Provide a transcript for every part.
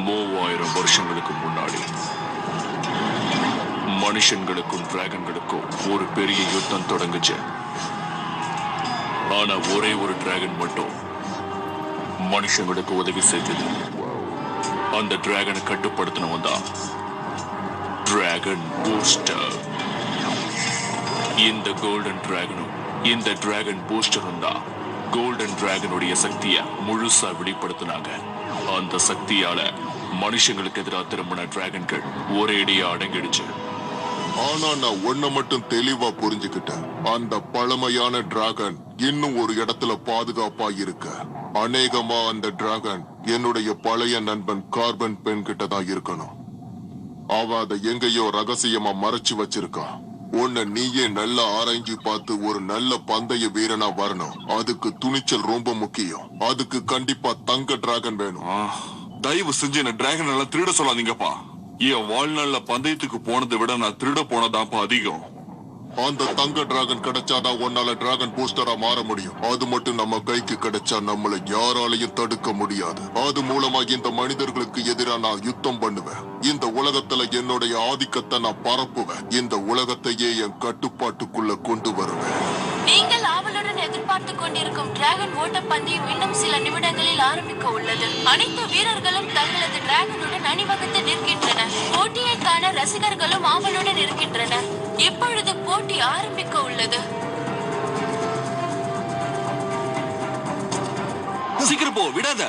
3000 வருஷங்களுக்கு முன்னாடி மனுஷங்களுக்கும் டிராகன்களுக்கும் ஒரு பெரிய யுத்தம் தொடங்குச்சு. ஆனா ஒரே ஒரு டிராகன் மட்டும் மனுஷங்களுக்கு உதவி செய்தது. அந்த டிராகனை கட்டுப்படுத்தினவன் தான் டிராகன் பூஸ்டர். இந்த கோல்டன் டிராகனும் இந்த டிராகன் பூஸ்டரும் தான் கோல்டன் டிராகனுடைய சக்தியை முழுசா வெளிப்படுத்தினாங்க. அந்த சக்தியால மனுஷங்களுக்கு எதிராக திரும்பின டிராகன்கள் ஒரேடியா அடங்கிடுச்சு. ஆனா நான் ஒன்ன மட்டும் தெளிவா புரிஞ்சுக்கிட்டேன். அந்த பழமையான டிராகன் இன்னும் ஒரு இடத்துல பாதுகாப்பா இருக்க. அநேகமா அந்த டிராகன் என்னுடைய பழைய நண்பன் கார்பன் பெண் கிட்ட தான் இருக்கணும். அவன் அதை எங்கேயோ ரகசியமா மறைச்சு வச்சிருக்கான். உன்னை நீயே நல்லா ஆராய்ஞ்சு பார்த்து ஒரு நல்ல பந்தய வீரனா வரணும். அதுக்கு துணிச்சல் ரொம்ப முக்கியம். அதுக்கு கண்டிப்பா தங்க டிராகன் வேணும். தயவு செஞ்சு என்ன டிராகன் எல்லாம் திருட சொல்லாதீங்கப்பா. என் வாழ்நாள்ல பந்தயத்துக்கு போனதை விட நான் திருட போனதாப்பா அதிகம். அந்த தங்க டிராகன் கிடைச்சாதான் உன்னால டிராகன் பூஸ்டரா மாற முடியும். அது மட்டும் நம்ம கைக்கு கிடைச்சா நம்மள யாராலையும் தடுக்க முடியாது. அது மூலமா இந்த மனிதர்களுக்கு எதிராக நான் யுத்தம் பண்ணுவேன். இந்த உலகத்துல என்னுடைய ஆதிக்கத்தை நான் பரப்புவேன். இந்த உலகத்தையே என் கட்டுப்பாட்டுக்குள்ள கொண்டு வருவேன். நீங்கள் ஆவலுடன் எதிர்பார்த்துக் கொண்டிருக்கும் டிராகன் ஓட்ட பந்தயம் இன்னும் சில நிமிடங்களில் ஆரம்பிக்க உள்ளது. அனைத்து வீரர்களும் தங்களது டிராகனுடன் அணிவகுத்து நிற்கின்றனர். போட்டியை காண ரசிகர்களும் ஆவலுடன் இருக்கின்றனர். இப்பொழுது போட்டி ஆரம்பிக்க உள்ளது. சீக்கிரம் போ, விடாத.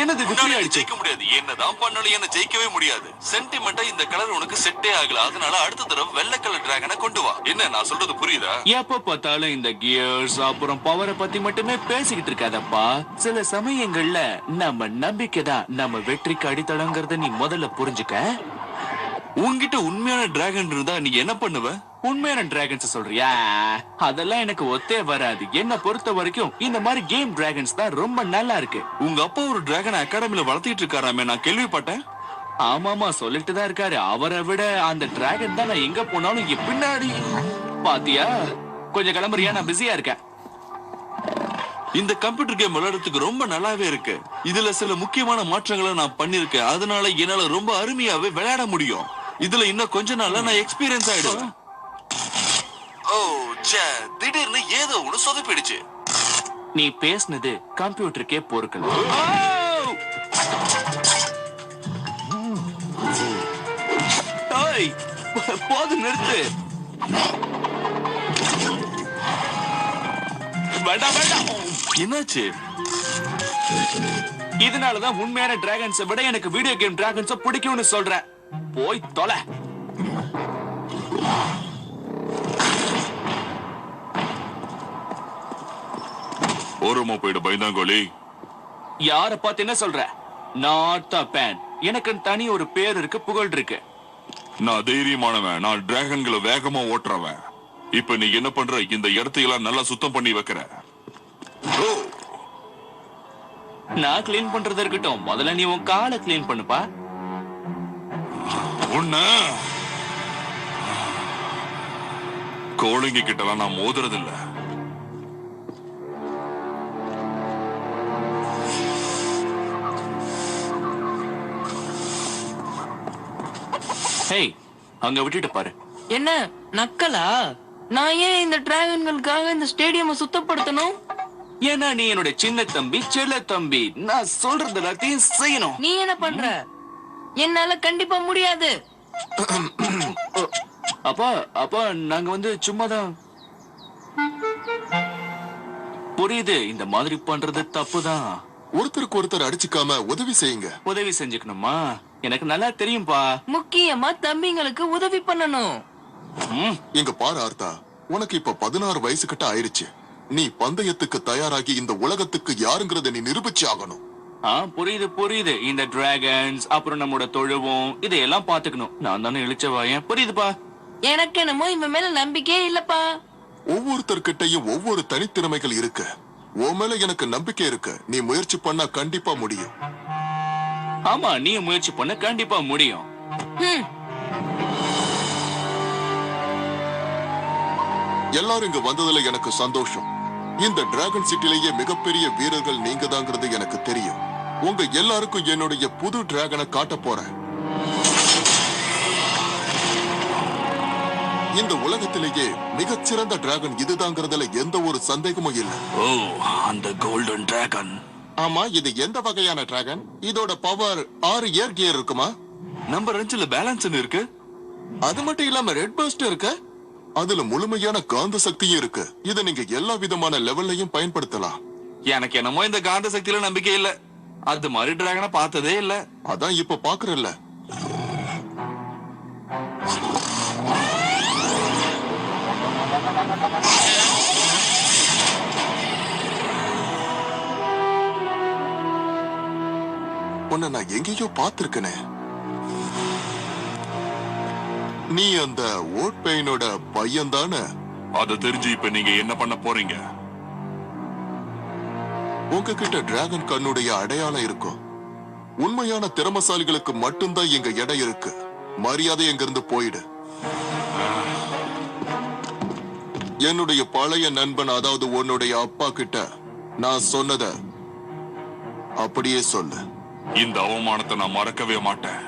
என்னது ஜெயிக்க முடியாது. என்னதான் பண்ணாலும் என்ன ஜெயிக்கவே முடியாது. சென்டிமெண்டா இந்த கலர் உனக்கு செட்டே ஆகல. அதனால அடுத்த தடவை வெள்ளை கலர் டிராகனை கொண்டு வா. என்ன நான் சொல்றது புரியுதா? எப்ப பார்த்தாலும் இந்த கியர்ஸ் அப்புறம் பவரை பத்தி மட்டுமே பேசிக்கிட்டு இருக்காதப்பா. சில சமயங்கள்ல நம்ம நம்பிக்கை தான் நம்ம வெற்றிக்கு அடித்தளங்கிறத நீ முதல்ல புரிஞ்சுக்க. உன்கிட்ட உண்மையான டிராகன் இருந்தா நீ என்ன பண்ணுவ? உண்மையான டிராகன்ஸ் சொல்றியா? அதெல்லாம் எனக்கு ஒத்தே வராது. என்ன பொறுத்த வரைக்கும் இந்த மாதிரி கேம் டிராகன்ஸ் தான் ரொம்ப நல்லா இருக்கு. உங்க அப்பா ஒரு டிராகன் அகாடமில வளர்த்திட்டு இருக்காராமே, நான் கேள்விப்பட்டேன். ஆமாமா, சொல்லிட்டு தான் இருக்காரு. அவரை விட அந்த டிராகன் தான் நான் எங்க போனாலும் பின்னாடி. பாத்தியா? கொஞ்சம் கிளம்புறியா? நான் பிஸியா இருக்கேன். இந்த கம்ப்யூட்டர் கேம் விளையாடுறதுக்கு ரொம்ப நல்லாவே இருக்கு. இதுல சில முக்கியமான மாற்றங்களை நான் பண்ணிருக்கேன். அதனால என்னால ரொம்ப அருமையாவே விளையாட முடியும். இதுல இன்னும் கொஞ்ச நாள்ல நான் எக்ஸ்பீரியன்ஸ் ஆயிடுவேன். ஓ ச்சே, திடீர்னு ஏதோ ஒண்ணு சொதப்பிடுச்சு. நீ பேசுனது கம்ப்யூட்டருக்கே பொறுக்கல. போது, நிறுத்து. வேண்டாம் வேண்டாம். என்னாச்சு? இதனாலதான் உண்மையான டிராகன்ஸை விட எனக்கு வீடியோ கேம் டிராகன்ஸை பிடிக்கும்னு சொல்றேன். போய் தொலை. ஓரமா போயிடு பயந்தாங்கோலி. யார பார்த்து என்ன சொல்ற? Not a fan. எனக்கு தனி ஒரு பேர் இருக்கு, புகழ் இருக்கு. நான் தைரியமானவன். நான் டிராகன்களை வேகமா ஓட்டுறவன். இப்ப நீ என்ன பண்ற? இந்த இடத்தையெல்லாம் நல்லா சுத்தம் பண்ணி வைக்கிற. நான் கிளீன் பண்றது இருக்கட்டும், முதல்ல நீ உன் காலை கிளீன் பண்ணுப்பா. உன்ன கோழிங்க கிட்டலாம் நான் மோதுறதில்ல. ஹேய், அங்க விட்டுட்டு பாரு. என்ன நக்கலா? நான் ஏன் இந்த டிராகன்களுக்காக இந்த ஸ்டேடியம் சுத்தப்படுத்தணும்? ஏன்னா நீ என்னோட சின்ன தம்பி, செல்ல தம்பி. நான் சொல்றது எல்லாத்தையும் செய்யணும். நீ என்ன பண்ற? என்னால கண்டிப்பா முடியாது. அப்பா அப்பா, நாங்க வந்து சும்மாதான். புரியுது, இந்த மாதிரி பண்றது தப்புதான். ஒருத்தருக்கு ஒருத்தர் அடிச்சுக்காம உதவி செய்யுங்க. உதவி செஞ்சுக்கணுமா? எனக்கு நல்லா தெரியும்பா. முக்கியமா தம்பிங்களுக்கு உதவி பண்ணணும். இங்க பாரு ஆர்த்தா, உனக்கு இப்ப 16 வயசு கிட்ட ஆயிருச்சு. நீ பந்தயத்துக்கு தயாராகி இந்த உலகத்துக்கு யாருங்கிறத நீ நிரூபிச்சு ஆகணும். புரியுது புரியுது. இந்த டிராகன்ஸ் அப்புறம் நம்மோட தொழுவோம் இதையெல்லாம் பாத்துக்கணும். நான் தானே இழிச்சவாயன். புரியுதுப்பா. எனக்கு என்னமோ இவன் மேல நம்பிக்கையே இல்லப்பா. ஒவ்வொருத்தர்கிட்டையும் ஒவ்வொரு தனித்திறமைகள் இருக்கு. உன் மேல எனக்கு நம்பிக்கை இருக்கு. நீ முயற்சி பண்ணா கண்டிப்பா முடியும். ஆமா, நீ முயற்சி பண்ண கண்டிப்பா முடியும். எல்லாரும் இங்க வந்ததுல எனக்கு சந்தோஷம். இந்த டிராகன் சிட்டிலேயே மிகப்பெரிய வீரர்கள் நீங்க தாங்கிறது எனக்கு தெரியும். உங்க எல்லாருக்கும் என்னுடைய புது டிராகனை காட்ட போறேன். இந்த உலகத்திலேயே மிகச்சிறந்த டிராகன் இதுதாங்கிறதுல எந்த ஒரு சந்தேகமும் இல்லை. ஓ, அந்த கோல்டன் டிராகன். ஆமா, இது எந்த வகையான டிராகன்? இதோட பவர் 6 ஏர் கியர் இருக்குமா? நம்பர் 5ல பேலன்ஸ் இருக்கு. அது மட்டும் இல்லாம ரெட் பர்ஸ்ட் இருக்கு. அதுல முழுமையான காந்த சக்தியும் இருக்கு. இதை நீங்க எல்லா விதமான லெவல்லையும் பயன்படுத்தலாம். எனக்கு என்னமோ இந்த காந்த சக்தியில நம்பிக்கை இல்ல. அது மாதிரி டிராகனை பார்த்ததே இல்ல. அதான் இப்ப பாக்குறல்ல. உன்னை நான் எங்கேயோ பார்த்திருக்கனே. நீ அந்த ஓட் பெயினோட பையன் தானே? அதை தெரிஞ்சு இப்ப நீங்க என்ன பண்ண போறீங்க? உங்ககிட்ட டிராகன் கண்ணுடைய அடையாளம் இருக்கும். உண்மையான திறமசாலிகளுக்கு மட்டும்தான் இங்க இடம் இருக்கு. மரியாதை எங்க இருந்து போயிடு. என்னுடைய பழைய நண்பன், அதாவது உன்னுடைய அப்பா கிட்ட நான் சொன்னத அப்படியே சொல்லு. இந்த அவமானத்தை நான் மறக்கவே மாட்டேன்.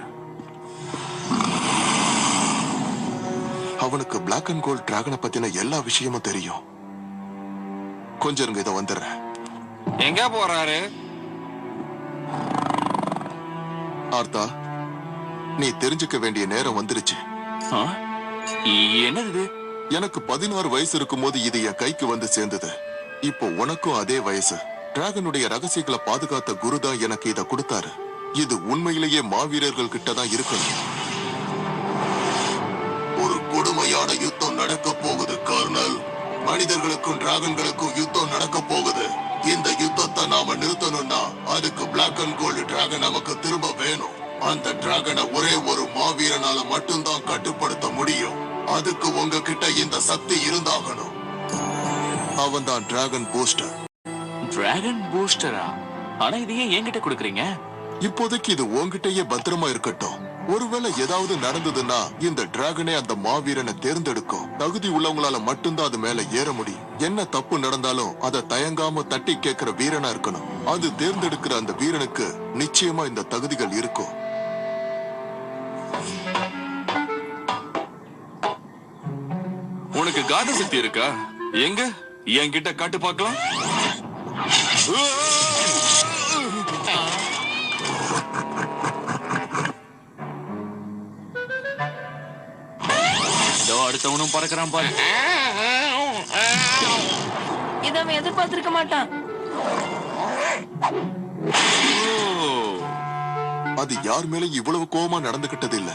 அவனுக்கு பிளாக் அண்ட் கோல்ட் டிராகனை பத்தின எல்லா விஷயமும் தெரியும். கொஞ்சம் இருங்க, இதை வந்துடுறேன். எங்க போறாரு? ஆர்த்தா, நீ தெரிஞ்சுக்க வேண்டிய நேரம் வந்துருச்சு. ஆ? என்னது? எனக்கு 16 வயசு இருக்கும்போது இது என் கைக்கு வந்து சேர்ந்தது. இப்போ உனக்கும் அதே வயசு. டிராகனுடைய ரகசியங்களை பாதுகாத்த குரு தான் எனக்கு இதை கொடுத்தாரு. இது உண்மையிலேயே மாவீரர்கள் கிட்ட தான் இருக்கணும். ஒரு கொடுமையான யுத்தம் நடக்க போகுது கர்னல். மனிதர்களுக்கும் டிராகன்களுக்கும் யுத்தம் நடக்க போகுது. இந்த யுத்தத்தை நாம நிறுத்தணும்னா அதுக்கு பிளாக் அண்ட் கோல்டு டிராகன் நமக்கு திரும்ப வேணும். அந்த டிராகனை ஒரே ஒரு மாவீரனால மட்டும்தான் கட்டுப்படுத்த முடியும். அதுக்கு உங்ககிட்ட இந்த சக்தி இருந்தாகணும். அவன் தான் டிராகன் பூஸ்டர். டிராகன் பூஸ்டரா? ஆனா இது ஏன் என்கிட்ட கொடுக்குறீங்க? இப்போதைக்கு இது உன்கிட்டயே பத்திரமா இருக்கட்டும். ஒருவேளை ஏதாவது நடந்ததுன்னா இந்த டிராகனே அந்த மாவீரனை தேர்ந்தெடுக்கும். தகுதி உள்ளவங்களால மட்டும்தான் அது மேல ஏற முடியும். என்ன தப்பு நடந்தாலும் அதை தயங்காம தட்டி கேட்கிற வீரனா இருக்கணும். அது தேர்ந்தெடுக்கிற அந்த வீரனுக்கு நிச்சயமா இந்த தகுதிகள் இருக்கும். உனக்கு காந்த சக்தி இருக்கா? எங்க என்கிட்ட காட்டு பார்க்கலாம். அடுத்தவனும் பறக்கிறான் பாரு. இத அவன் எதிர்பார்த்திருக்க மாட்டான். அது யார் மேல இவ்வளவு கோபமா நடந்துகிட்டது இல்ல.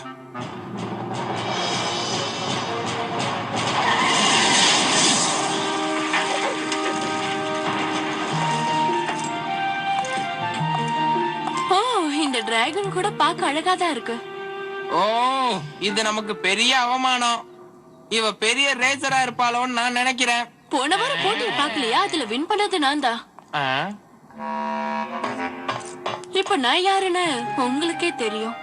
இந்த டிராகன் கூட பார்க்க அழகாதான் இருக்கு. ஓ, இது நமக்கு பெரிய அவமானம். இவ பெரிய ரேசரா இருப்பாளோன்னு நான் நினைக்கிறேன். போன வாரம் போட்டியை பார்க்கலையா? அதுல வின் பண்ணது நான் தான். இப்ப நான் யாருன்னு உங்களுக்கே தெரியும்.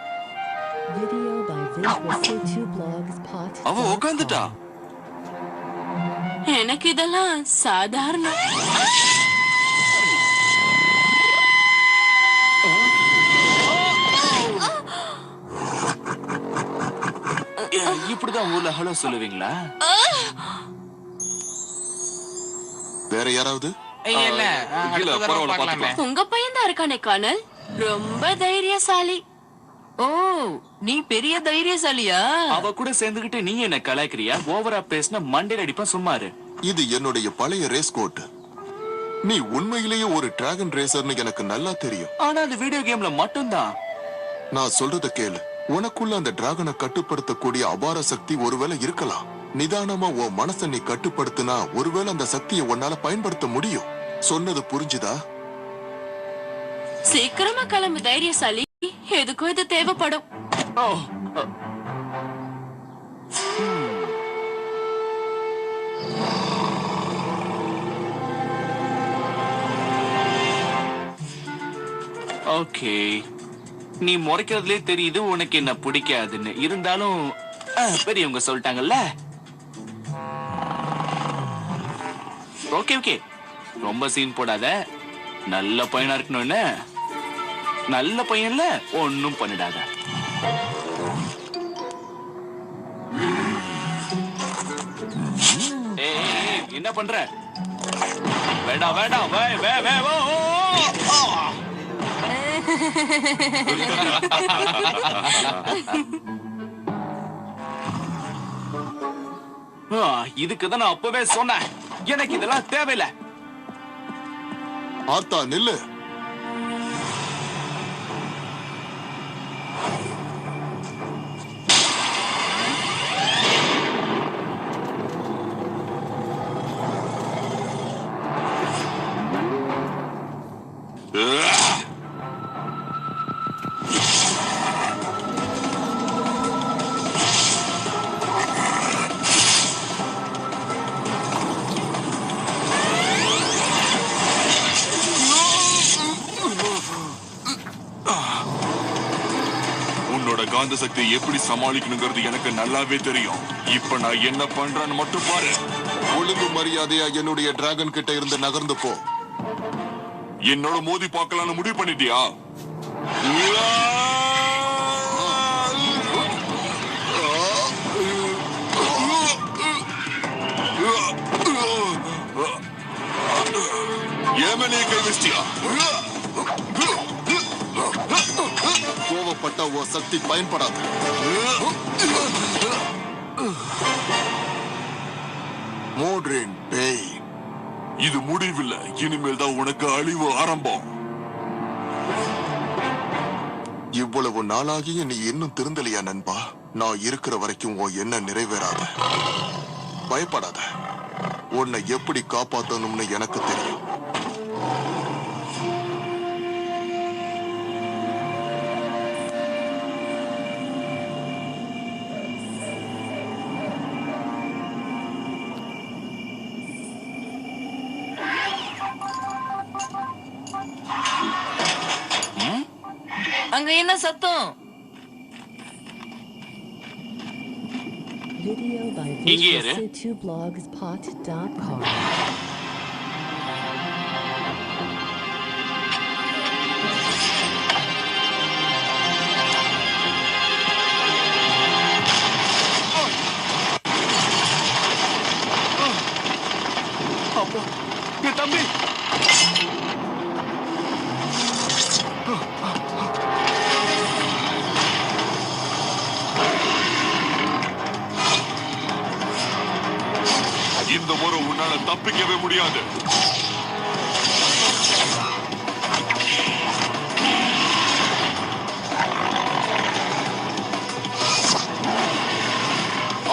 அவ உட்காந்துட்டா. எனக்கு இதெல்லாம் சாதாரணம். இப்படிதான் ஊர்ல ஹலோ சொல்லுவீங்களா? வேற யாராவது? இல்ல, அடுத்த தடவை பார்க்கலாமே. உங்க பையன் தான் இருக்கானே கர்னல், ரொம்ப தைரியசாலி. ஓ, நீ பெரிய தைரியசாலியா? அவ கூட சேர்ந்துகிட்டு நீ என்ன கலாய்க்கிறியா? ஓவரா பேசின மண்டையில அடிப்பா. சும்மாரு. இது என்னுடைய பழைய ரேஸ் கோட். நீ உண்மையிலேயே ஒரு டிராகன் ரேசர்னு எனக்கு நல்லா தெரியும். ஆனா அது வீடியோ கேம்ல மட்டும்தான். நான் சொல்றத கேளு. உனக்குள்ள அந்த டிராகனை கட்டுப்படுத்தக்கூடிய அபார சக்தி ஒருவேளை இருக்கலாம். நிதானமா உன் மனசை நீ கட்டுப்படுத்தினா ஒருவேளை அந்த சக்தியை உன்னால பயன்படுத்த முடியும். சொன்னது புரிஞ்சுதா? சீக்கிரமா கிளம்பு தைரியசாலி. எதுக்கும் இது தேவைப்படும். ஓகே, நீ முறைக்கிறதுலே தெரியுது உனக்கு என்ன பிடிக்காதுன்னு. இருந்தாலும் பெரியவங்க சொல்லிட்டாங்கல்ல. ஓகே ஓகே, ரொம்ப சீன் போடாத. நல்ல பையனா இருக்கணும்னு. நல்ல பையன்ல ஒன்னும் பண்ணிடாத. ஏய், என்ன பண்ற? வேண்டாம் வேண்டாம், வே வே வே ஓ, ஓ. இதுக்குதான் நான் அப்பவே சொன்னேன், எனக்கு இதெல்லாம் தேவையில்லை. ஆர்த்தா நில்லு. உன்னோட காந்த சக்தியை எப்படி சமாளிக்கணுங்கிறது எனக்கு நல்லாவே தெரியும். இப்ப நான் என்ன பண்றேன்னு மட்டும் பாரு. ஒழுங்கு மரியாதையா என்னுடைய டிராகன் கிட்ட இருந்து நகர்ந்து போ. என்னோட மோதி பார்க்கலாம்னு முடிவு பண்ணிட்டியா? ஏமனே கை வச்சிட்டியா? கோவப்பட்ட ஓ சக்தி பயன்படாது. மோட்ரின் பேய். இது முடிவில்லை, இனிமேல் தான் உனக்கு அழிவு ஆரம்பம். இவ்வளவு நாளாகிய நீ இன்னும் திருந்தலையா நண்பா? நான் இருக்கிற வரைக்கும் உன் என்ன நிறைவேறாத. பயப்படாத, உன்னை எப்படி காப்பாத்தணும்னு எனக்கு தெரியும். அங்க என்ன சத்தம்? Video by இங்கே இரு. visualc2blogspot.com. அப்பா, என் தம்பி. இந்த முறை உன்னால தப்பிக்கவே முடியாது.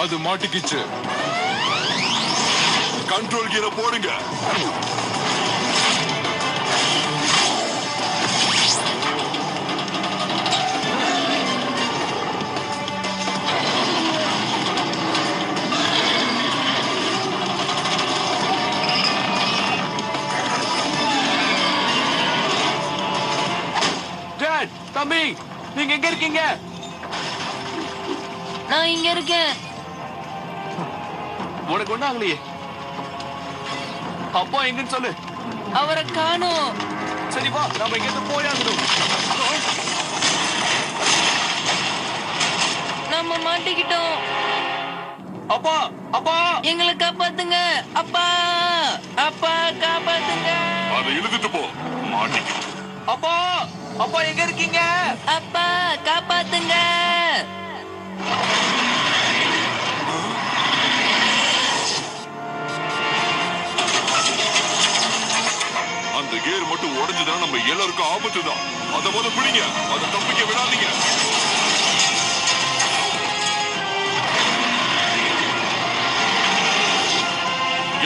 அது மாட்டிக்கிச்சு. கண்ட்ரோல் கீரை போடுங்க. தம்பி, நீங்க எங்க இருக்கீங்க? நான் இங்க இருக்கேன். உனக்கு ஒண்ணு ஆகலையே. அப்பா எங்கன்னு சொல்லு. அவரை காணோம். சரி வா, நாம இங்க இருந்து போயாகணும். நம்ம மாட்டிக்கிட்டோம். அப்பா, அப்பா, எங்களை காப்பாத்துங்க. அப்பா, அப்பா காப்பாத்துங்க. அதை இழுத்துட்டு போ. மாட்டிக்க. அப்பா, அப்பா எங்க இருக்கீங்க? அப்பா காப்பாத்துங்க. அந்த கேர் மட்டும் உடைஞ்சதுன்னா நம்ம எல்லாருக்கும் ஆபத்து தான். அதை போல பிடிங்க, அதை தப்பிக்க விடாதீங்க.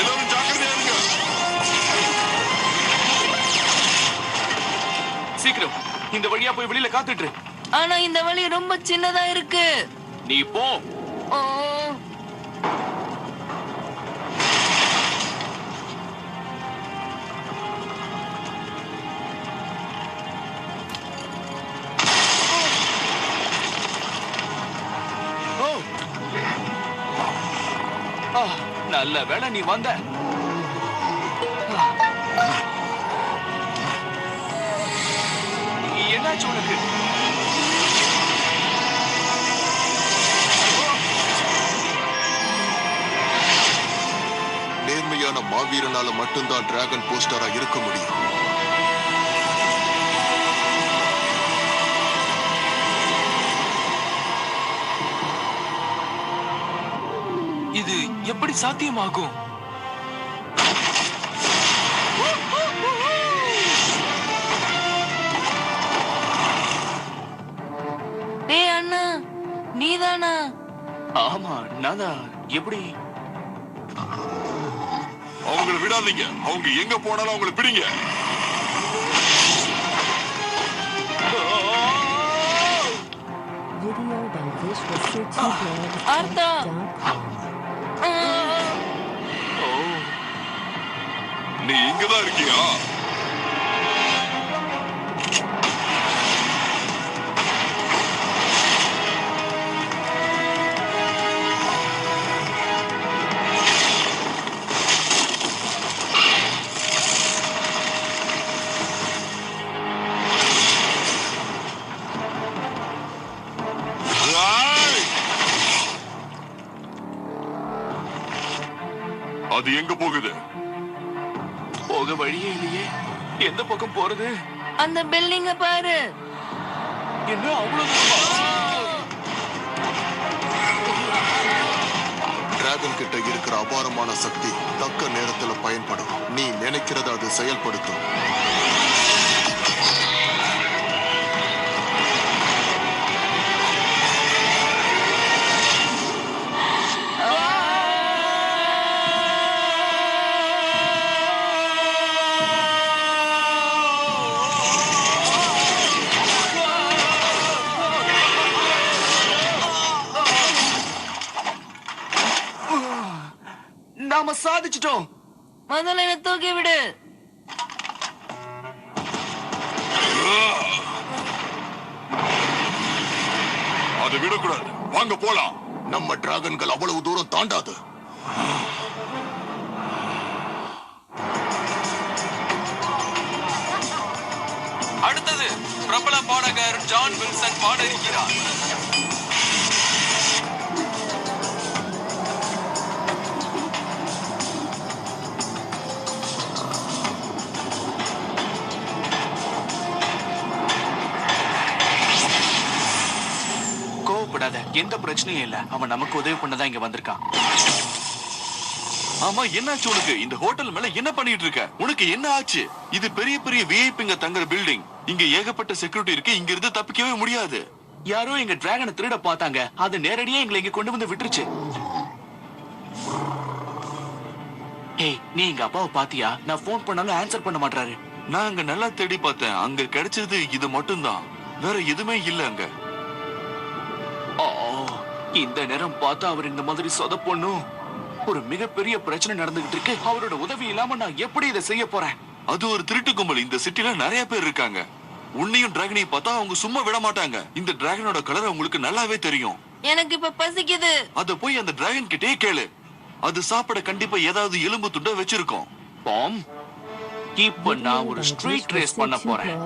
எல்லாரும் ஜாக்கிரதையா இருங்க. சீக்கிரம் இந்த வழியா போய் வெளியில காத்துட்டு. ஆனா இந்த வழி ரொம்ப சின்னதா இருக்கு. நீ போ. ஓ, நல்ல வேளை நீ வந்த. என்னாச்சு உனக்கு? நேர்மையான மாவீரனால மட்டும்தான் டிராகன் போஸ்டரா இருக்க முடியும். இது எப்படி சாத்தியமாகும்? டேய் அண்ணா, நீதானா? ஆமா, நான்தான். எப்படி? அவங்கள விடாதீங்க. அவங்க எங்க போனாலும் அவங்கள பிடிங்க. அர்த்தா. நீ இங்கதான் இருக்கியா? அது எங்க போகுது? போக வழியே இல்லையே. எந்த பக்கம் போறது? அந்த பில்டிங்க பாரு. என்ன அவ்வளவு தூரமா? டிராகன் கிட்ட இருக்கிற அபாரமான சக்தி தக்க நேரத்துல பயன்படும். நீ நினைக்கிறத அது செயல்படுத்தும். நாம சாதிச்சிட்டோம். முதல்ல என்ன தூக்கி விடு. அதை விடக்கூடாது. வாங்க போலாம். நம்ம டிராகன்கள் அவ்வளவு தூரம் தாண்டாது. அடுத்தது பிரபல பாடகர் ஜான் வில்சன் பாட இருக்கிறார். கோவப்படாத, எந்த பிரச்சனையும் இல்ல. அவன் நமக்கு உதவி பண்ணதான் இங்க வந்திருக்கான். ஆமா, என்னாச்சு உனக்கு? இந்த ஹோட்டல் மேல என்ன பண்ணிட்டு இருக்க? உனக்கு என்ன ஆச்சு? இது பெரிய பெரிய விஐபிங்க தங்குற பில்டிங். இங்க ஏகப்பட்ட செக்யூரிட்டி இருக்கு. இங்க இருந்து தப்பிக்கவே முடியாது. யாரோ எங்க டிராகனை திருட பார்த்தாங்க. அது நேரடியா எங்களை இங்க கொண்டு வந்து விட்டுருச்சு. ஏய், நீ எங்க அப்பாவை பாத்தியா? நான் போன் பண்ணாலும் ஆன்சர் பண்ண மாட்டாரு. நான் அங்க நல்லா தேடி பார்த்தேன். அங்க கிடைச்சது இது மட்டும்தான். வேற எதுவுமே இல்ல அங்க. இந்த நேரம் பார்த்தா அவர் இந்த மாதிரி சொதப்பொண்ணும். ஒரு மிகப்பெரிய பிரச்சனை நடந்துகிட்டு இருக்கு. அவரோட உதவி இல்லாம நான் எப்படி இதை செய்ய போறேன்? அது ஒரு திருட்டு கும்பல். இந்த சிட்டில நிறைய பேர் இருக்காங்க. உன்னையும் டிராகனையும் பார்த்தா அவங்க சும்மா விட மாட்டாங்க. இந்த டிராகனோட கலர் உங்களுக்கு நல்லாவே தெரியும். எனக்கு இப்ப பசிக்குது. அத போய் அந்த டிராகன் கிட்டே கேளு. அது சாப்பிட கண்டிப்பா ஏதாவது எலும்பு துண்ட வச்சிருக்கோம். பாம், இப்ப நான் ஒரு ஸ்ட்ரீட் ரேஸ் பண்ண போறேன்.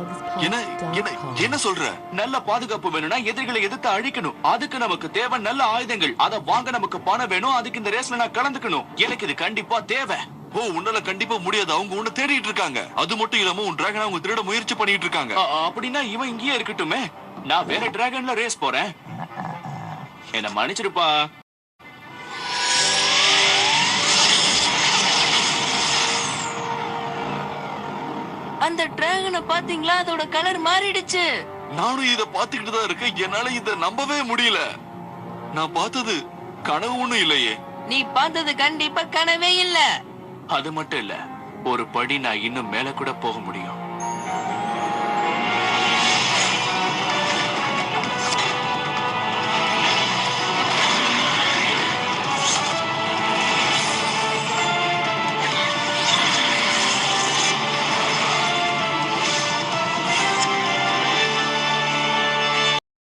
என்ன சொல்ற? நல்ல பாதுகாப்பு வேணும்னா எதிரிகளை எதிர்த்து அழிக்கணும். அதுக்கு நமக்கு தேவை நல்ல ஆயுதங்கள். அத வாங்க நமக்கு பணம் வேணும். அதுக்கு இந்த ரேஸ்ல நான் கலந்துக்கணும். எனக்கு இது கண்டிப்பா தேவை. ஓ, உன்னால கண்டிப்பா முடியாது. அவங்க உன்னை தேடிட்டு இருக்காங்க. அது மட்டும் இல்லாம உன் டிராகனை அவங்க திருட முயற்சி பண்ணிட்டு இருக்காங்க. அப்படின்னா இவன் இங்கேயே இருக்கட்டுமே. நான் வேற டிராகன்ல ரேஸ் போறேன். என்ன மன்னிச்சிருப்பா. அந்த டிராகனை பாத்தீங்களா? அதோட கலர் மாறிடுச்சு. நானும் இத பாத்துக்கிட்டு தான் இருக்கேன். என்னால இத நம்பவே முடியல. நான் பார்த்தது கனவு ஒண்ணும் இல்லையே. நீ பார்த்தது கண்டிப்பா கனவே இல்ல. அது மட்டும் இல்ல, ஒரு படி நான் இன்னும் மேல கூட போக முடியும்.